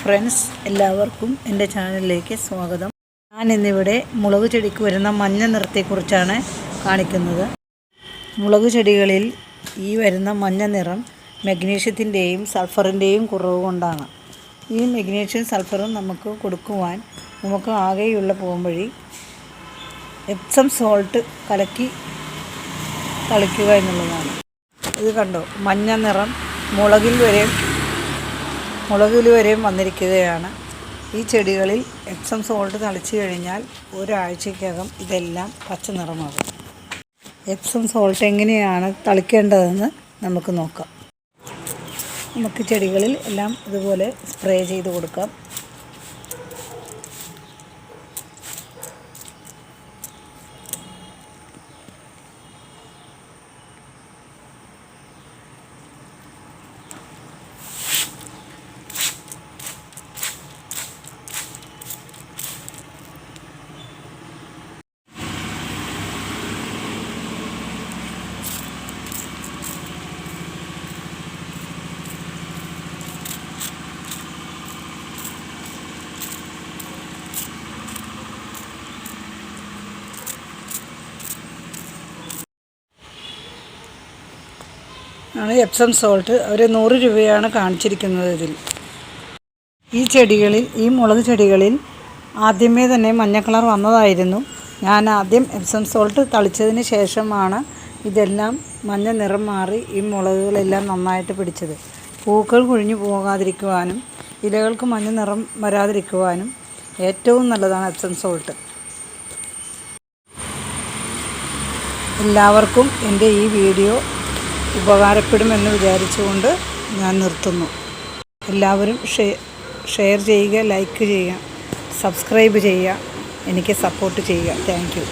Friends, എല്ലാവർക്കും എൻ്റെ ചാനലിലേക്ക് സ്വാഗതം. ഞാൻ ഇന്നിവിടെ മുളക് ചെടിക്ക് വരുന്ന മഞ്ഞ നിറത്തെക്കുറിച്ചാണ് കാണിക്കുന്നത്. മുളക് ചെടികളിൽ ഈ വരുന്ന മഞ്ഞ നിറം മഗ്നീഷ്യത്തിൻ്റെയും സൾഫറിൻ്റെയും കുറവ് കൊണ്ടാണ്. ഈ മഗ്നീഷ്യവും സൾഫറും നമുക്ക് കൊടുക്കുവാൻ നമുക്ക് ആകെയുള്ള പോംവഴി എപ്സം സോൾട്ട് കലക്കി തളിക്കുക എന്നുള്ളതാണ്. ഇത് കണ്ടോ, മഞ്ഞ നിറം മുളകിൽ വരെയും വന്നിരിക്കുകയാണ്. ഈ ചെടികളിൽ എപ്സം സോൾട്ട് തളിച്ചു കഴിഞ്ഞാൽ ഒരാഴ്ചയ്ക്കകം ഇതെല്ലാം പച്ച നിറമാകും. എപ്സം സോൾട്ട് എങ്ങനെയാണ് തളിക്കേണ്ടതെന്ന് നമുക്ക് നോക്കാം. നമുക്ക് ചെടികളിൽ എല്ലാം ഇതുപോലെ സ്പ്രേ ചെയ്ത് കൊടുക്കാം. ആണ് എപ്സം സോൾട്ട്. അവർ 100 രൂപയാണ് കാണിച്ചിരിക്കുന്നത് ഇതിൽ. ഈ മുളക് ചെടികളിൽ ആദ്യമേ തന്നെ മഞ്ഞ കളർ വന്നതായിരുന്നു. ഞാൻ ആദ്യം എപ്സം സോൾട്ട് തളിച്ചതിന് ശേഷമാണ് ഇതെല്ലാം മഞ്ഞ നിറം മാറി ഈ മുളകുകളെല്ലാം നന്നായിട്ട് പിടിച്ചത്. പൂക്കൾ കൊഴിഞ്ഞു പോകാതിരിക്കുവാനും ഇലകൾക്ക് മഞ്ഞ നിറം വരാതിരിക്കുവാനും ഏറ്റവും നല്ലതാണ് എപ്സം സോൾട്ട്. എല്ലാവർക്കും എൻ്റെ ഈ വീഡിയോ ഉപകാരപ്പെടുമെന്ന് വിചാരിച്ചുകൊണ്ട് ഞാൻ നിർത്തുന്നു. എല്ലാവരും ഷെയർ ചെയ്യുക, ലൈക്ക് ചെയ്യുക, സബ്സ്ക്രൈബ് ചെയ്യുക, എനിക്ക് സപ്പോർട്ട് ചെയ്യുക. Thank you.